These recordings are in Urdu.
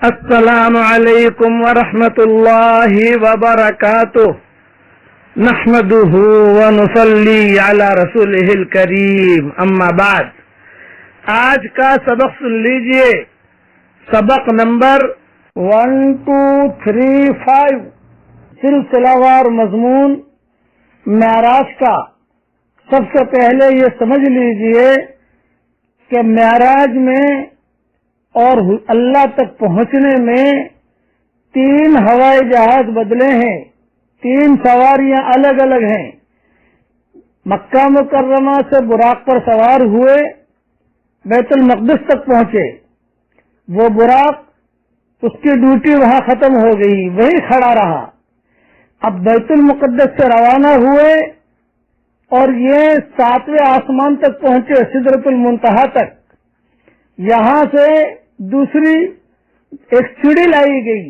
السلام علیکم ورحمۃ اللہ وبرکاتہ نحمده ونصلی علی رسولہ الکریم اما بعد. آج کا سبق سن لیجئے. سبق نمبر 1235 سلسلہ وار مضمون معراج کا. سب سے پہلے یہ سمجھ لیجئے کہ معراج میں اور اللہ تک پہنچنے میں 3 ہوائی جہاز بدلے ہیں، 3 سواریاں الگ الگ ہیں. مکہ مکرمہ سے براق پر سوار ہوئے، بیت المقدس تک پہنچے. وہ براق، اس کی ڈیوٹی وہاں ختم ہو گئی، وہی کھڑا رہا. اب بیت المقدس سے روانہ ہوئے اور یہ 7ویں آسمان تک پہنچے، سدرۃ المنتہا تک. یہاں سے دوسری ایک سیڑھی لائی گئی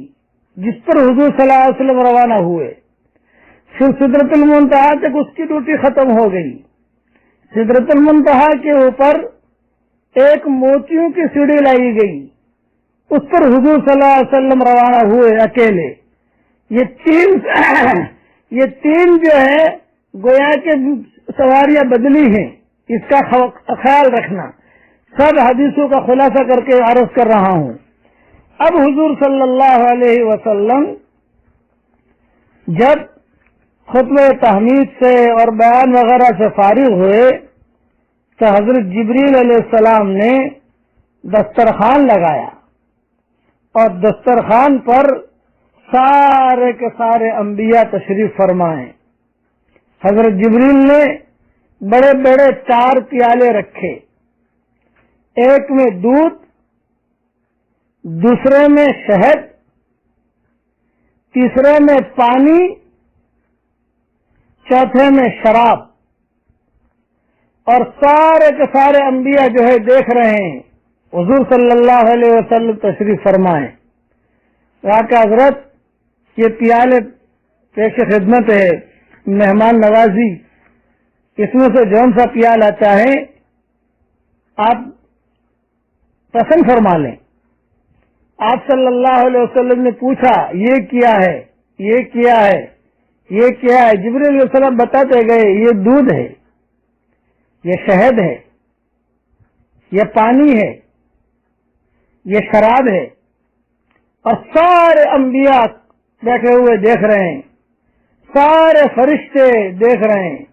جس پر حضور صلی اللہ علیہ وسلم روانہ ہوئے. پھر سدرۃ المنتہا تک اس کی ڈیوٹی ختم ہو گئی. سدرۃ المنتہا کے اوپر ایک موتیوں کی سیڑھی لائی گئی، اس پر حضور صلی اللہ علیہ وسلم روانہ ہوئے اکیلے. یہ تین جو ہے گویا کے سواریاں بدلی ہیں، اس کا خیال رکھنا. سب حدیثوں کا خلاصہ کر کے عرض کر رہا ہوں. اب حضور صلی اللہ علیہ وسلم جب خطبہ تحمید سے اور بیان وغیرہ سے فارغ ہوئے تو حضرت جبریل علیہ السلام نے دسترخوان لگایا اور دسترخوان پر سارے کے سارے انبیاء تشریف فرمائے. حضرت جبریل نے بڑے بڑے 4 پیالے رکھے، ایک میں دودھ، دوسرے میں شہد، تیسرے میں پانی، چوتھے میں شراب. اور سارے کے سارے انبیاء جو ہے دیکھ رہے ہیں. حضور صلی اللہ علیہ وسلم تشریف فرمائے. کہ حضرت یہ پیالے پیش خدمت ہے، مہمان نوازی، اس میں سے جون سا پیالہ چاہیں آپ پسند فرما لیں. آپ صلی اللہ علیہ وسلم نے پوچھا یہ کیا ہے، یہ کیا ہے، یہ کیا ہے. جبریل علیہ السلام بتاتے گئے یہ دودھ ہے، یہ شہد ہے، یہ پانی ہے، یہ شراب ہے. اور سارے انبیاء بیٹھے ہوئے دیکھ رہے ہیں، سارے فرشتے دیکھ رہے ہیں.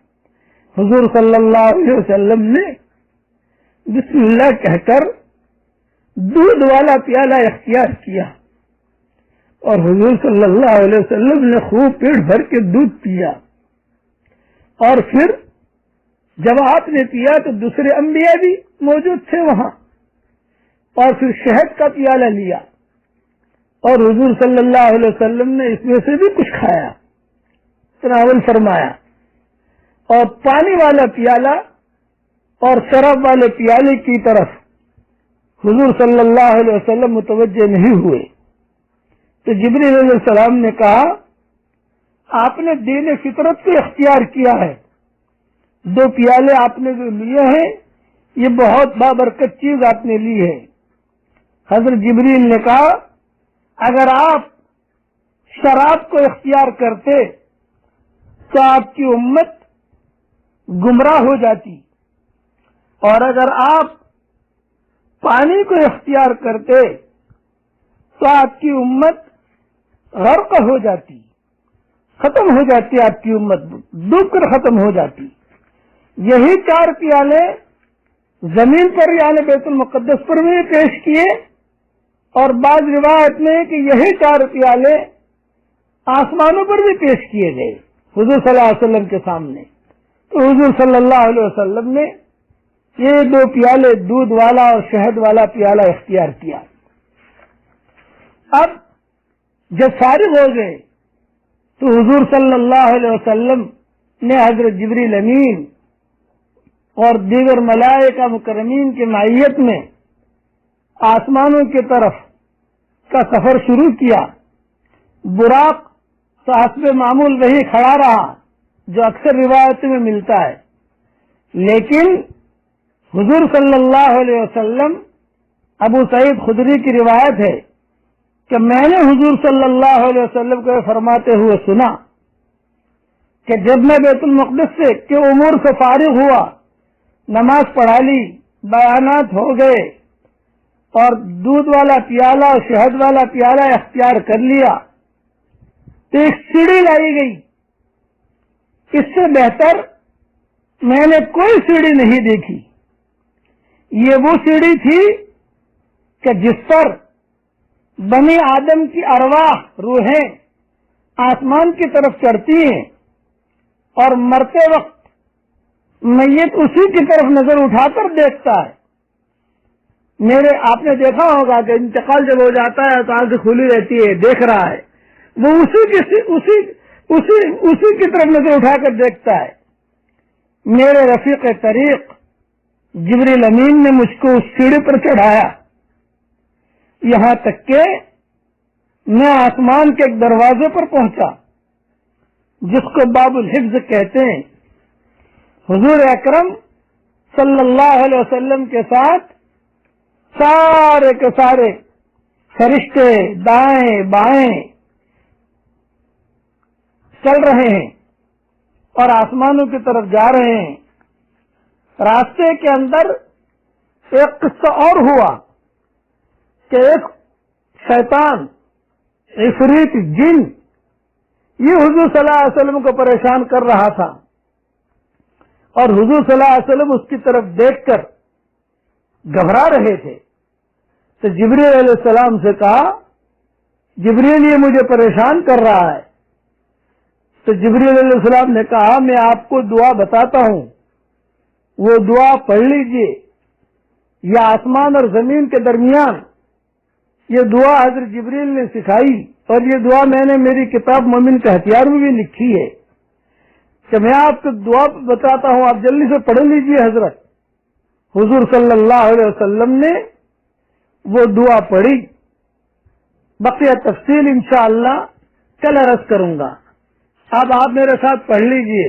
حضور صلی اللہ علیہ وسلم نے بسم اللہ کہہ کر دودھ والا پیالہ اختیار کیا اور حضور صلی اللہ علیہ وسلم نے خوب پیٹ بھر کے دودھ پیا. اور پھر جب آپ نے پیا تو دوسرے انبیاء بھی موجود تھے وہاں، اور پھر شہد کا پیالہ لیا اور حضور صلی اللہ علیہ وسلم نے اس میں سے بھی کچھ کھایا، تناول فرمایا. اور پانی والا پیالہ اور شراب والے پیالے کی طرف حضور صلی اللہ علیہ وسلم متوجہ نہیں ہوئے. تو جبریل علیہ السلام نے کہا آپ نے دین فطرت کو اختیار کیا ہے، 2 پیالے آپ نے جو لیے ہیں یہ بہت بابرکت چیز آپ نے لی ہے. حضرت جبریل نے کہا اگر آپ شراب کو اختیار کرتے تو آپ کی امت گمراہ ہو جاتی، اور اگر آپ پانی کو اختیار کرتے تو آپ کی امت غرق ہو جاتی، ختم ہو جاتی، آپ کی امت ڈوب کر ختم ہو جاتی. یہی 4 پیالے زمین پر یعنی بیت المقدس پر بھی پیش کیے، اور بعض روایت میں کہ یہی 4 پیالے آسمانوں پر بھی پیش کیے گئے حضور صلی اللہ علیہ وسلم کے سامنے. تو حضور صلی اللہ علیہ وسلم نے یہ 2 پیالے دودھ والا اور شہد والا پیالہ اختیار کیا. اب جب فارغ ہو گئے تو حضور صلی اللہ علیہ وسلم نے حضرت جبریل امین اور دیگر ملائکہ مکرمین کی معیت میں آسمانوں کی طرف کا سفر شروع کیا. براق تو حسب معمول وہی کھڑا رہا جو اکثر روایتوں میں ملتا ہے، لیکن حضور صلی اللہ علیہ وسلم ابو سعید خدری کی روایت ہے کہ میں نے حضور صلی اللہ علیہ وسلم کو فرماتے ہوئے سنا کہ جب میں بیت المقدس سے کے امور سے فارغ ہوا، نماز پڑھا لی، بیانات ہو گئے اور دودھ والا پیالہ اور شہد والا پیالہ اختیار کر لیا، تو ایک سیڑھی لائی گئی۔ اس سے بہتر میں نے کوئی سیڑھی نہیں دیکھی۔ یہ وہ سیڑھی تھی کہ جس پر بنی آدم کی ارواح، روحیں آسمان کی طرف چڑھتی ہیں اور مرتے وقت میت اسی کی طرف نظر اٹھا کر دیکھتا ہے۔ آپ نے دیکھا ہوگا کہ انتقال جب ہو جاتا ہے تو آنکھ کھلی رہتی ہے، دیکھ رہا ہے، وہ اسی کی طرف نظر اٹھا کر دیکھتا ہے۔ میرے رفیق طریق جبریل امین نے مجھ کو اس سیڑھی پر چڑھایا، یہاں تک کہ میں آسمان کے ایک دروازے پر پہنچا جس کو باب الحفظ کہتے ہیں۔ حضور اکرم صلی اللہ علیہ وسلم کے ساتھ سارے کے سارے فرشتے دائیں بائیں چل رہے ہیں اور آسمانوں کی طرف جا رہے ہیں۔ راستے کے اندر ایک قصہ اور ہوا کہ ایک شیطان، عفریت، جن، یہ حضور صلی اللہ علیہ وسلم کو پریشان کر رہا تھا اور حضور صلی اللہ علیہ وسلم اس کی طرف دیکھ کر گھبرا رہے تھے۔ تو جبریل علیہ السلام سے کہا، جبریل یہ مجھے پریشان کر رہا ہے۔ تو جبریل علیہ السلام نے کہا میں آپ کو دعا بتاتا ہوں، وہ دعا پڑھ لیجئے۔ یہ آسمان اور زمین کے درمیان یہ دعا حضرت جبریل نے سکھائی اور یہ دعا میں نے میری کتاب مومن کا ہتھیار میں بھی لکھی ہے کہ میں آپ کو دعا بتاتا ہوں، آپ جلدی سے پڑھ لیجئے۔ حضرت حضور صلی اللہ علیہ وسلم نے وہ دعا پڑھی، بقیہ تفصیل انشاءاللہ کل عرض کروں گا۔ اب آپ میرے ساتھ پڑھ لیجئے،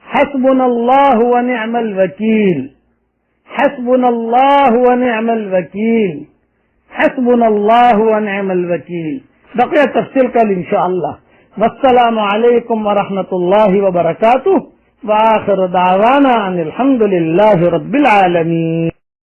حسبنا اللہ ونعم الوکیل، حسبنا اللہ ونعم الوکیل، حسبنا اللہ ونعم الوکیل۔ بقیہ تفصیل کل انشاءاللہ۔ والسلام علیکم ورحمۃ اللہ وبرکاتہ، وآخر دعوانا ان الحمد للہ رب العالمین۔